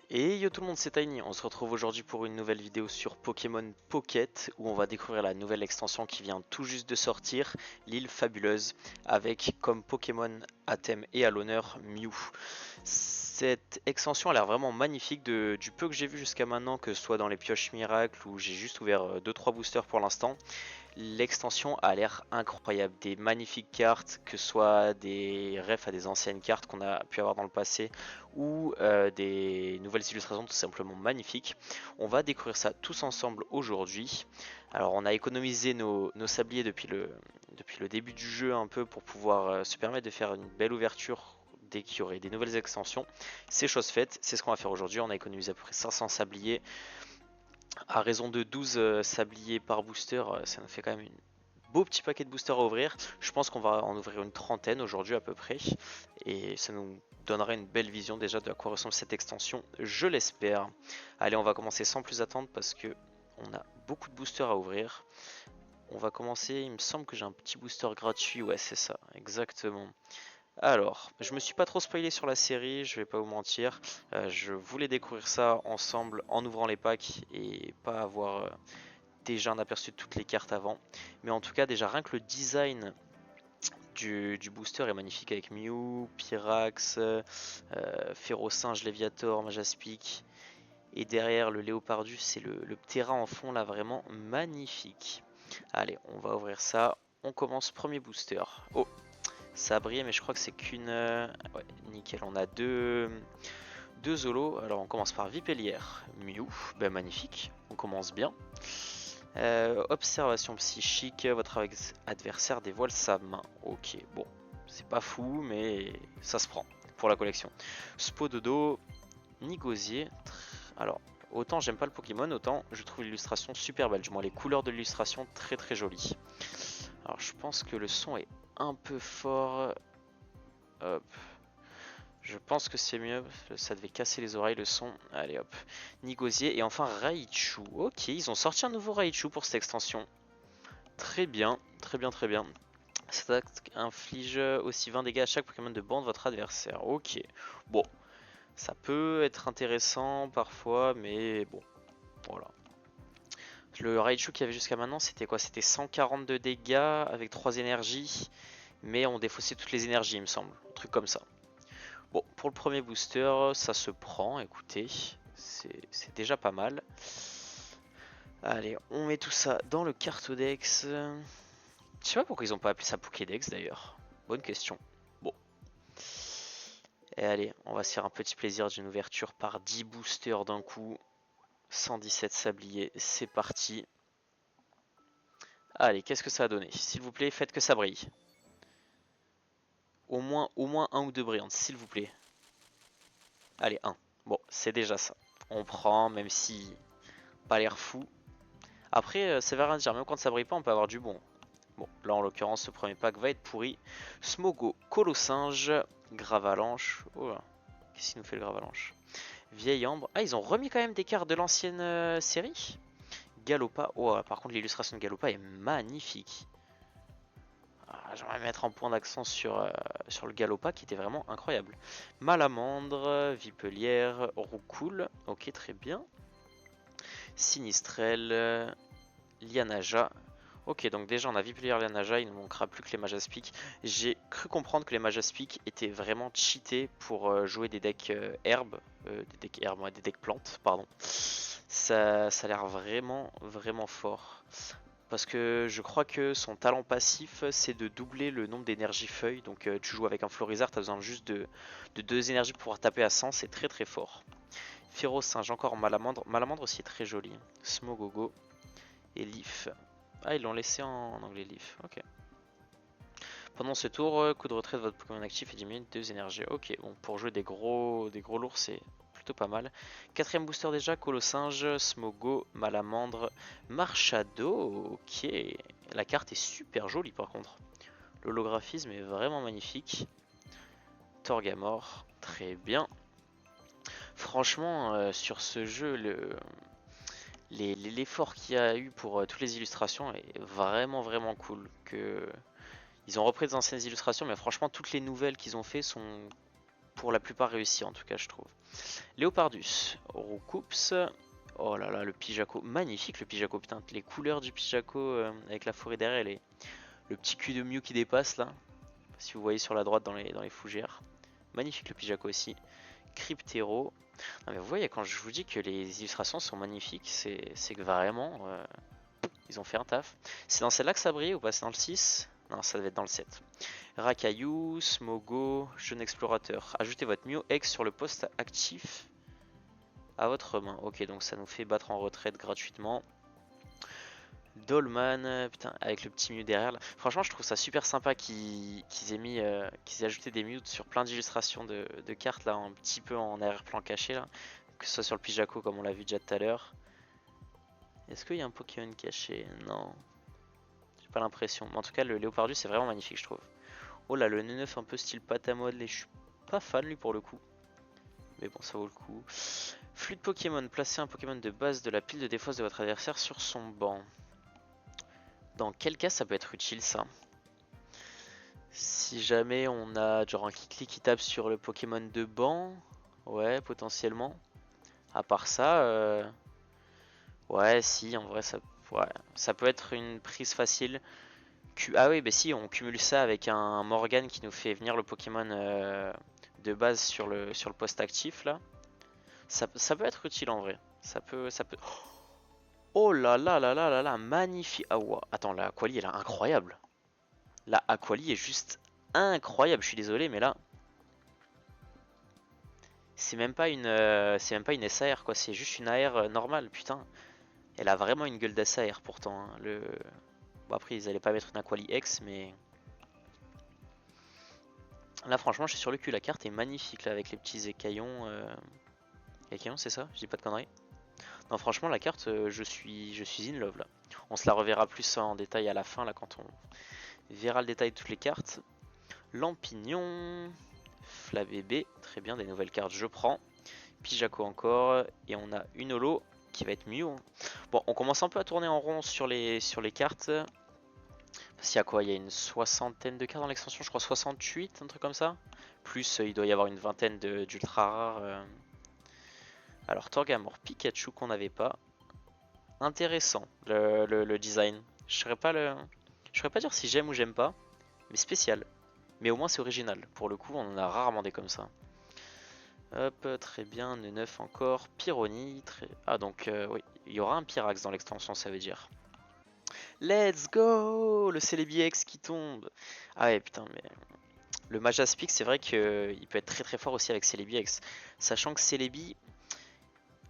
Et yo tout le monde, c'est Tiny, on se retrouve aujourd'hui pour une nouvelle vidéo sur Pokémon Pocket où on va découvrir la nouvelle extension qui vient tout juste de sortir, l'île fabuleuse, avec comme Pokémon à thème et à l'honneur Mew. Cette extension a l'air vraiment magnifique du peu que j'ai vu jusqu'à maintenant, que ce soit dans les pioches miracles où j'ai juste ouvert 2-3 boosters pour l'instant. L'extension a l'air incroyable, des magnifiques cartes, que ce soit des refs à des anciennes cartes qu'on a pu avoir dans le passé ou des nouvelles illustrations tout simplement magnifiques. On va découvrir ça tous ensemble aujourd'hui. Alors on a économisé nos sabliers depuis le début du jeu un peu pour pouvoir se permettre de faire une belle ouverture dès qu'il y aurait des nouvelles extensions. C'est chose faite, c'est ce qu'on va faire aujourd'hui. On a économisé à peu près 500 sabliers à raison de 12 sabliers par booster, ça nous fait quand même un beau petit paquet de boosters à ouvrir. Je pense qu'on va en ouvrir une trentaine aujourd'hui à peu près. Et ça nous donnera une belle vision déjà de à quoi ressemble cette extension, je l'espère. Allez, on va commencer sans plus attendre parce que on a beaucoup de boosters à ouvrir. On va commencer, il me semble que j'ai un petit booster gratuit, ouais c'est ça, exactement. Alors, je me suis pas trop spoilé sur la série, je vais pas vous mentir. Je voulais découvrir ça ensemble en ouvrant les packs et pas avoir déjà un aperçu de toutes les cartes avant. Mais en tout cas, déjà rien que le design du booster est magnifique avec Mew, Pyrax, Férocinge, Léviator, Majaspic. Et derrière le Léopardus, c'est le Ptera en fond là, vraiment magnifique. Allez, on va ouvrir ça. On commence premier booster. Oh, ça a brillé, mais je crois que c'est qu'une. Ouais, nickel. On a deux Zolos. Alors, on commence par Vipellière. Mew, ben magnifique. On commence bien. Observation psychique. Votre adversaire dévoile sa main. Ok, bon. C'est pas fou, mais ça se prend pour la collection. Spododo, Nigosier. Alors, autant j'aime pas le Pokémon, autant je trouve l'illustration super belle. Du moins, les couleurs de l'illustration très très jolies. Alors, je pense que le son est un peu fort. Hop. Je pense que c'est mieux, ça devait casser les oreilles le son. Allez hop. Nigosier et enfin Raichu. Ok, ils ont sorti un nouveau Raichu pour cette extension. Très bien, très bien, très bien. Cette attaque inflige aussi 20 dégâts à chaque Pokémon de bande de votre adversaire. Ok, bon, ça peut être intéressant parfois, mais bon, voilà. Le Raichu qu'il y avait jusqu'à maintenant, c'était quoi? C'était 142 dégâts avec 3 énergies, mais on défaussait toutes les énergies, il me semble. Un truc comme ça. Bon, pour le premier booster, ça se prend, écoutez, c'est déjà pas mal. Allez, on met tout ça dans le cartodex. Je sais pas pourquoi ils ont pas appelé ça Pokédex d'ailleurs. Bonne question. Bon. Et allez, on va se faire un petit plaisir d'une ouverture par 10 boosters d'un coup. 117 sabliers, c'est parti. Allez, qu'est-ce que ça a donné? S'il vous plaît, faites que ça brille. Au moins un ou deux brillantes, s'il vous plaît. Allez, un. Bon, c'est déjà ça. On prend, même si pas l'air fou. Après, ça veut rien dire, même quand ça brille pas, on peut avoir du bon. Bon, là en l'occurrence, ce premier pack va être pourri. Smogo, Colossinge, Gravalanche. Oh là, qu'est-ce qu'il nous fait le Gravalanche? Vieille Ambre. Ah, ils ont remis quand même des cartes de l'ancienne série. Galopa. Oh, par contre, l'illustration de Galopa est magnifique. Ah, j'aimerais mettre un point d'accent sur le Galopa qui était vraiment incroyable. Malamandre, Vipelière, Roucoule. Ok, très bien. Sinistrel, Lianaja. Ok, donc déjà on a Vipelière, Lianaja, il ne manquera plus que les Majaspic. J'ai cru comprendre que les Majaspic étaient vraiment cheatés pour jouer des decks herbes, ouais, des decks plantes, pardon. Ça a l'air vraiment, vraiment fort. Parce que je crois que son talent passif, c'est de doubler le nombre d'énergie feuilles. Donc tu joues avec un Florizard, tu as besoin juste de 2 énergies pour pouvoir taper à 100, c'est très très fort. Férocinge, encore Malamandre. Malamandre aussi est très joli. Smogogo et Leaf. Ah, ils l'ont laissé en anglais Leaf, ok. Pendant ce tour, coup de retrait de votre Pokémon actif et diminue 2 énergies. Ok, bon, pour jouer des gros lourds, c'est plutôt pas mal. Quatrième booster déjà, Colossinge, Smogo, Malamandre, Marchado. Ok, la carte est super jolie par contre. L'holographisme est vraiment magnifique. Torgamore, très bien. Franchement, sur ce jeu, l'effort qu'il y a eu pour toutes les illustrations est vraiment vraiment cool. Ils ont repris des anciennes illustrations, mais franchement toutes les nouvelles qu'ils ont fait sont pour la plupart réussi en tout cas je trouve. Léopardus, Roucoups. Oh là là, le Pijaco, magnifique le Pijaco, putain, les couleurs du Pijaco avec la forêt derrière, le petit cul de Mew qui dépasse là, si vous voyez sur la droite dans les fougères. Magnifique le Pijaco aussi. Cryptero. Non mais vous voyez, quand je vous dis que les illustrations sont magnifiques, c'est que vraiment, ils ont fait un taf. C'est dans celle-là que ça brille ou pas? C'est dans le 6? Non, ça devait être dans le 7. Rakayu, Smogo, jeune explorateur. Ajoutez votre Mew X sur le poste actif à votre main. Ok, donc ça nous fait battre en retraite gratuitement. Dolman, putain, avec le petit Mew derrière là. Franchement, je trouve ça super sympa qu'ils aient ajouté des Mew sur plein d'illustrations de cartes là, un petit peu en arrière-plan caché là. Que ce soit sur le Pijaco comme on l'a vu déjà tout à l'heure. Est-ce qu'il y a un Pokémon caché? Non. J'ai pas l'impression. Mais en tout cas, le Léopardus c'est vraiment magnifique, je trouve. Oh là, le N9 un peu style pâte à modeler. Je suis pas fan lui pour le coup. Mais bon, ça vaut le coup. Flux de Pokémon. Placez un Pokémon de base de la pile de défausse de votre adversaire sur son banc. Dans quel cas ça peut être utile ça? Si jamais on a genre un Kikli qui tape sur le Pokémon de banc, ouais, potentiellement. À part ça, ouais, si, en vrai, ouais, ça peut être une prise facile. Ah oui, bah si, on cumule ça avec un Morgan qui nous fait venir le Pokémon de base sur le poste actif là. Ça peut être utile en vrai. Ça peut. Oh là là là là là là, magnifique. Ah ouais. Attends, la Aquali elle est incroyable. La Aquali est juste incroyable. Je suis désolé, mais là, c'est même pas une SAR quoi. C'est juste une AR normale. Putain, elle a vraiment une gueule d'SAR pourtant, hein. Bon après ils allaient pas mettre une Aquali X, mais là franchement je suis sur le cul. La carte est magnifique là avec les petits écaillons. Écaillons c'est ça? Je dis pas de conneries. Non franchement la carte je suis in love là. On se la reverra plus en détail à la fin là quand on verra le détail de toutes les cartes. Lampignon, Flabébé, très bien, des nouvelles cartes je prends. Pijaco encore, et on a une holo qui va être Mew. Bon, on commence un peu à tourner en rond sur les cartes. Parce qu'il y a quoi? Il y a une soixantaine de cartes dans l'extension, je crois 68, un truc comme ça. Plus il doit y avoir une vingtaine d'ultra rares. Alors Torgamore, Pikachu qu'on n'avait pas. Intéressant le design. Je saurais pas dire si j'aime ou j'aime pas, mais spécial. Mais au moins c'est original. Pour le coup, on en a rarement des comme ça. Hop, très bien, N9 encore. Pyroni, ah donc oui, il y aura un Pyrax dans l'extension, ça veut dire. Let's go! Le Celebi X qui tombe. Ah ouais, putain, mais le Majaspic, c'est vrai qu'il peut être très très fort aussi avec Celebi X. Sachant que Celebi,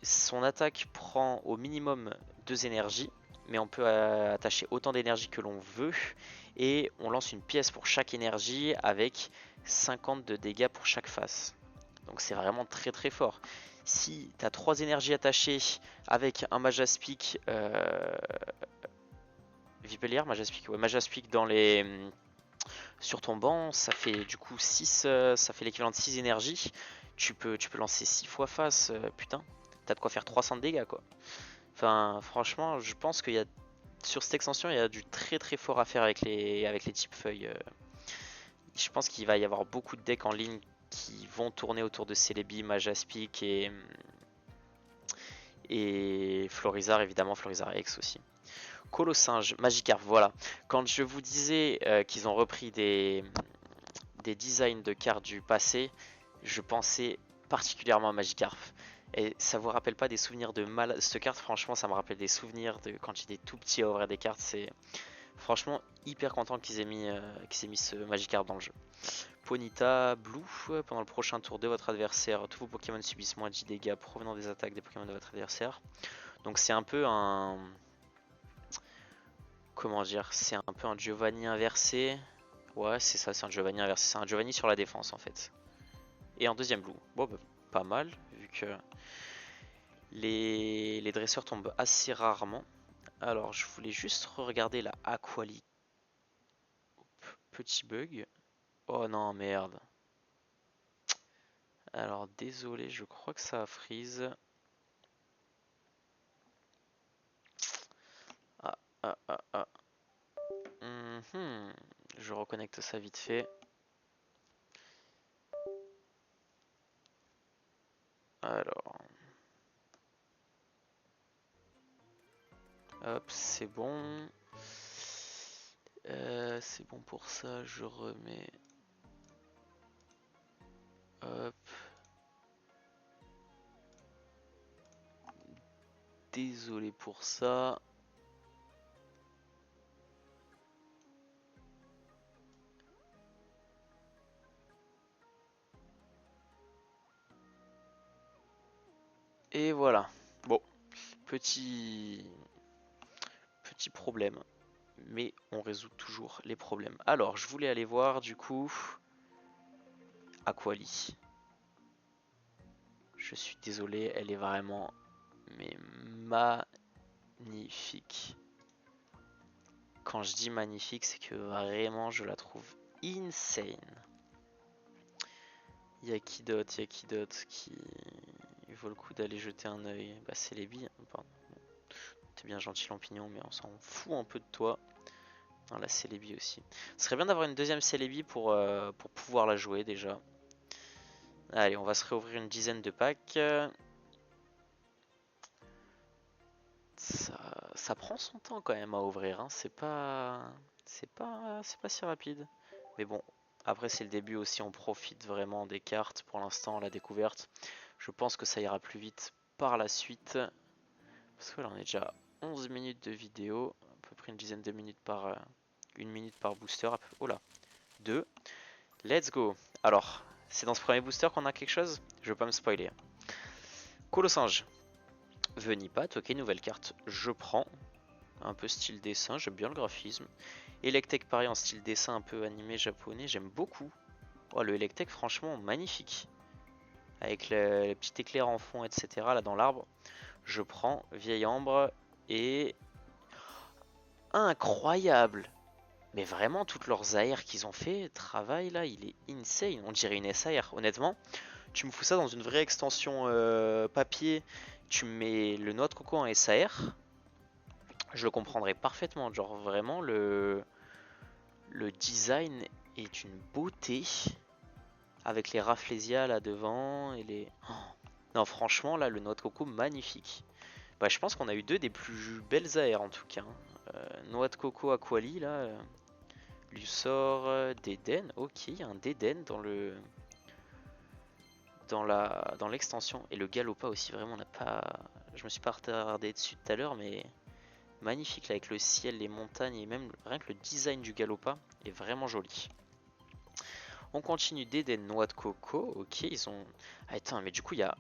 son attaque prend au minimum 2 énergies, mais on peut attacher autant d'énergie que l'on veut. Et on lance une pièce pour chaque énergie avec 50 de dégâts pour chaque face. Donc c'est vraiment très très fort. Si tu as 3 énergies attachées avec un Majaspic, Vipellier, Majaspic, ouais, Majaspic sur ton banc, ça fait du coup 6, ça fait l'équivalent de 6 énergies. Tu peux lancer 6 fois face, putain, t'as de quoi faire 300 de dégâts quoi. Enfin, franchement, je pense qu'il y a sur cette extension, il y a du très très fort à faire avec les types feuilles. Je pense qu'il va y avoir beaucoup de decks en ligne qui vont tourner autour de Celebi, Majaspic et Florizarre, évidemment, Florizarre X aussi. Colossinge, Magikarp, voilà. Quand je vous disais qu'ils ont repris des designs de cartes du passé, je pensais particulièrement à Magikarp. Et ça vous rappelle pas des souvenirs de mal? Cette carte, franchement, ça me rappelle des souvenirs de quand j'étais tout petit à ouvrir des cartes. C'est franchement hyper content qu'ils aient mis ce Magikarp dans le jeu. Ponyta, Blue, pendant le prochain tour de votre adversaire, tous vos Pokémon subissent moins de 10 dégâts provenant des attaques des Pokémon de votre adversaire. Donc c'est un peu un... Comment dire? C'est un peu un Giovanni inversé. Ouais, c'est ça, c'est un Giovanni inversé. C'est un Giovanni sur la défense en fait. Et en deuxième Blue. Bon, bah, pas mal, vu que les dresseurs tombent assez rarement. Alors, je voulais juste regarder la Aquali. Petit bug. Oh non, merde. Alors, désolé, je crois que ça a freeze. Ah, ah, ah, ah. Je reconnecte ça vite fait. Alors, hop, c'est bon. C'est bon pour ça, je remets. Hop. Désolé pour ça. Et voilà. Bon, petit problème. Mais on résout toujours les problèmes. Alors, je voulais aller voir du coup Aquali. Je suis désolé, elle est vraiment mais magnifique. Quand je dis magnifique, c'est que vraiment je la trouve insane. Il y a qui d'autre qui vaut le coup d'aller jeter un oeil? Bah c'est les billes, pardon. T'es bien gentil Lampignon, mais on s'en fout un peu de toi. Non, la Celebi aussi. Ce serait bien d'avoir une deuxième Celebi pour pouvoir la jouer déjà. Allez, on va se réouvrir une dizaine de packs. Ça prend son temps quand même à ouvrir, hein. C'est pas si rapide. Mais bon, après c'est le début aussi, on profite vraiment des cartes pour l'instant, la découverte. Je pense que ça ira plus vite par la suite. Parce que là on est déjà à 11 minutes de vidéo, à peu près une dizaine de minutes par une minute par booster. Oh là, 2. Let's go. Alors, c'est dans ce premier booster qu'on a quelque chose? Je veux pas me spoiler. Colossinge. Venipat, ok, nouvelle carte, je prends. Un peu style dessin, j'aime bien le graphisme. Electek pareil en style dessin un peu animé japonais, j'aime beaucoup. Oh, le Electek franchement magnifique. Avec le petit éclair en fond, etc. là dans l'arbre. Je prends vieille ambre et... Incroyable! Mais vraiment, toutes leurs AR qu'ils ont fait, travail là, il est insane. On dirait une SAR, honnêtement. Tu me fous ça dans une vraie extension papier, tu me mets le noix de coco en SAR, je le comprendrais parfaitement. Genre vraiment, le design est une beauté. Avec les Rafflesia là devant et les... Oh. Non franchement là, le noix de coco magnifique. Bah je pense qu'on a eu deux des plus belles AR en tout cas. Noix de coco Aquali là. Lussor, Deden, ok, il y a un Deden dans le dans l'extension. Et le Galopa aussi, vraiment, on n'a pas. Je me suis pas retardé dessus tout à l'heure, mais magnifique là, avec le ciel, les montagnes et même rien que le design du Galopa est vraiment joli. On continue d'Eden noix de coco, ok, ils ont. Ah, attends, mais du coup, il y a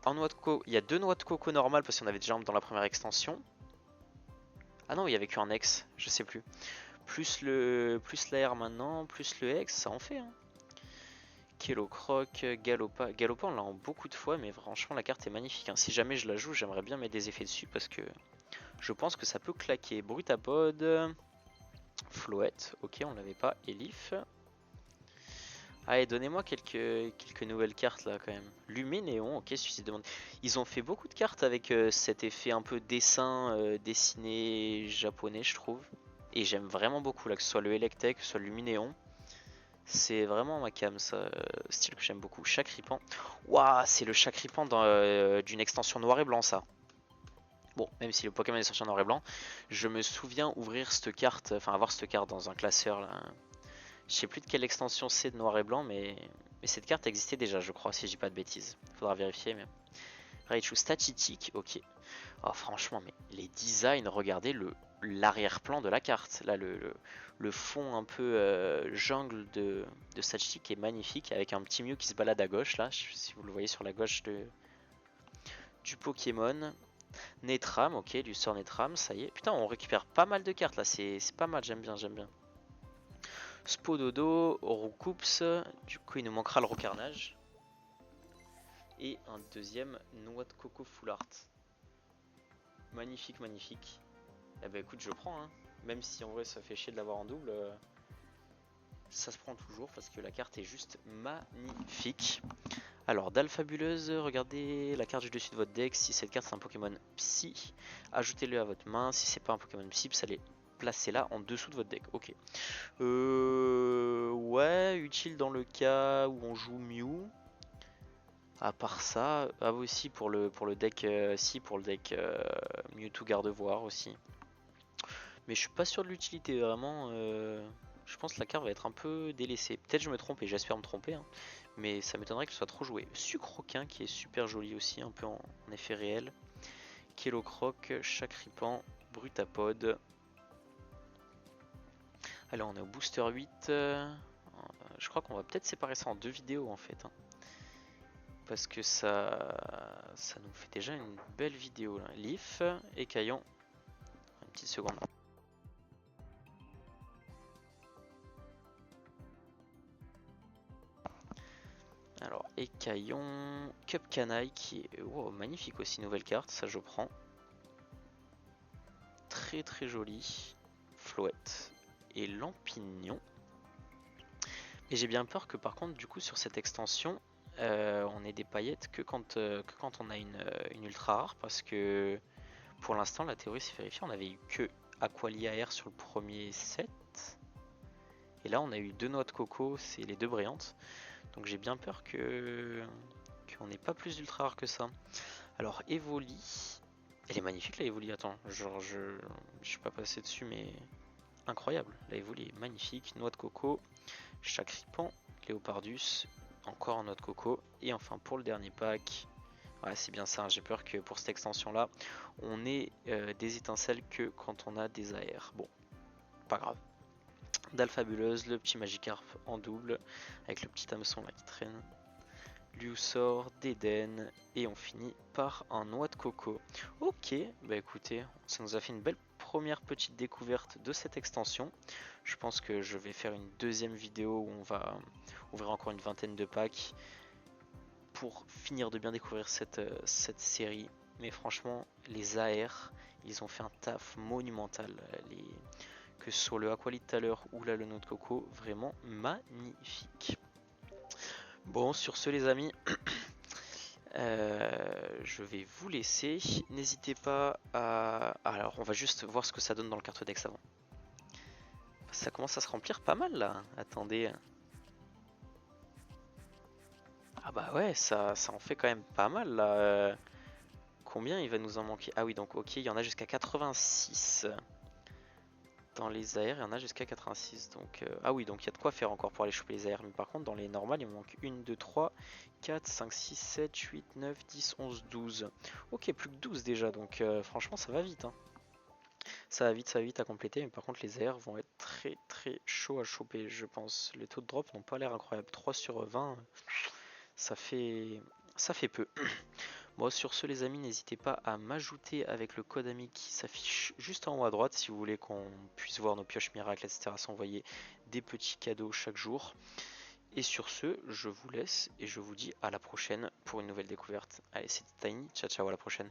un noix de coco, il y a deux noix de coco normales parce qu'on avait déjà dans la première extension. Ah non, il y avait qu'un ex, je sais plus. Plus l'AR maintenant, plus le ex, ça en fait. Hein. Kellocroc, Galopa. Galopa, on l'a en beaucoup de fois, mais franchement, la carte est magnifique. Hein. Si jamais je la joue, j'aimerais bien mettre des effets dessus parce que je pense que ça peut claquer. Brutapod, Floette, ok, on l'avait pas. Elif. Allez, donnez-moi quelques nouvelles cartes là quand même. Luménéon, ok, suicide de monde. Ils ont fait beaucoup de cartes avec cet effet un peu dessin dessiné japonais, je trouve. Et j'aime vraiment beaucoup là, que ce soit le Electek, que ce soit le Luminéon. C'est vraiment ma cam, ça, style que j'aime beaucoup. Chakripan. Waouh, c'est le Chakripan d'une extension noir et blanc, ça. Bon, même si le Pokémon est sorti en noir et blanc, je me souviens ouvrir cette carte, enfin avoir cette carte dans un classeur là. Je sais plus de quelle extension c'est de noir et blanc, mais cette carte existait déjà, je crois, si je dis pas de bêtises. Faudra vérifier, mais. Raichu statistique, ok. Oh, franchement, mais les designs, regardez l'arrière-plan de la carte. Là, le fond un peu jungle de Statistique est magnifique, avec un petit Mew qui se balade à gauche, là, si vous le voyez sur la gauche du Pokémon. Netram, ok, du sort Netram, ça y est. Putain, on récupère pas mal de cartes là, c'est pas mal, j'aime bien, j'aime bien. Spododo, Roucoups, du coup il nous manquera le Rocarnage. Et un deuxième noix de coco full art. Magnifique, magnifique. Eh ben écoute, je prends, hein. Même si en vrai ça fait chier de l'avoir en double, ça se prend toujours parce que la carte est juste magnifique. Alors, dalle fabuleuse, regardez la carte du dessus de votre deck. Si cette carte c'est un Pokémon Psy, ajoutez-le à votre main. Si c'est pas un Pokémon Psy, vous allez placer là en dessous de votre deck. Ok. Ouais, utile dans le cas où on joue Mew. À part ça, ah oui, aussi pour le deck, si pour le deck Mewtwo Gardevoir aussi. Mais je suis pas sûr de l'utilité vraiment. Je pense que la carte va être un peu délaissée. Peut-être je me trompe et j'espère me tromper, hein, mais ça m'étonnerait que ce soit trop joué. Sucroquin qui est super joli aussi, un peu en effet réel. Kellocroc, Chakripan, Brutapod. Allez, on est au booster 8. Je crois qu'on va peut-être séparer ça en deux vidéos en fait, hein. Parce que ça nous fait déjà une belle vidéo là. Leaf et Caillon. Une petite seconde. Alors, Écaillon, Cup Canaille qui est wow, magnifique aussi, nouvelle carte, ça je prends. Très très joli. Floette et Lampignon. Et j'ai bien peur que par contre, du coup, sur cette extension, on ait des paillettes que quand on a une ultra rare parce que pour l'instant, la théorie s'est vérifiée, on avait eu que Aqualia Air sur le premier set. Et là, on a eu deux noix de coco, c'est les deux brillantes. Donc j'ai bien peur qu'on n'ait pas plus d'ultra rare que ça. Alors Evoli, elle est magnifique la Evoli, attends, genre je suis pas passé dessus mais incroyable, la Evoli est magnifique, noix de coco, Chakripan, Léopardus, encore noix de coco, et enfin pour le dernier pack, ouais c'est bien ça, hein, j'ai peur que pour cette extension là, on ait des étincelles que quand on a des AR, bon, pas grave. Dalfabuleuse, le petit Magikarp en double, avec le petit hameçon là qui traîne. Luxor, d'Eden, et on finit par un noix de coco. Ok, bah écoutez, ça nous a fait une belle première petite découverte de cette extension. Je pense que je vais faire une deuxième vidéo où on va ouvrir encore une vingtaine de packs pour finir de bien découvrir cette série. Mais franchement, les AR, ils ont fait un taf monumental. Que ce soit le Aqualit tout à l'heure ou là le noix de coco, vraiment magnifique. Bon, sur ce les amis, je vais vous laisser. N'hésitez pas à... Alors, on va juste voir ce que ça donne dans le cartodex avant. Ça commence à se remplir pas mal là. Attendez. Ah bah ouais, ça en fait quand même pas mal là. Combien il va nous en manquer? Ah oui, donc ok, il y en a jusqu'à 86. Dans les AR, il y en a jusqu'à 86. Donc, ah oui, donc il y a de quoi faire encore pour aller choper les AR. Mais par contre, dans les normales, il me manque 1, 2, 3, 4, 5, 6, 7, 8, 9, 10, 11, 12. Ok, plus que 12 déjà. Donc franchement, ça va vite, hein. Ça va vite à compléter. Mais par contre, les AR vont être très très chauds à choper, je pense. Les taux de drop n'ont pas l'air incroyables. 3 sur 20, ça fait, ça fait peu. Bon, sur ce les amis, n'hésitez pas à m'ajouter avec le code ami qui s'affiche juste en haut à droite si vous voulez qu'on puisse voir nos pioches miracles, etc. S'envoyer des petits cadeaux chaque jour. Et sur ce, je vous laisse et je vous dis à la prochaine pour une nouvelle découverte. Allez, c'était Tiny, ciao ciao, à la prochaine.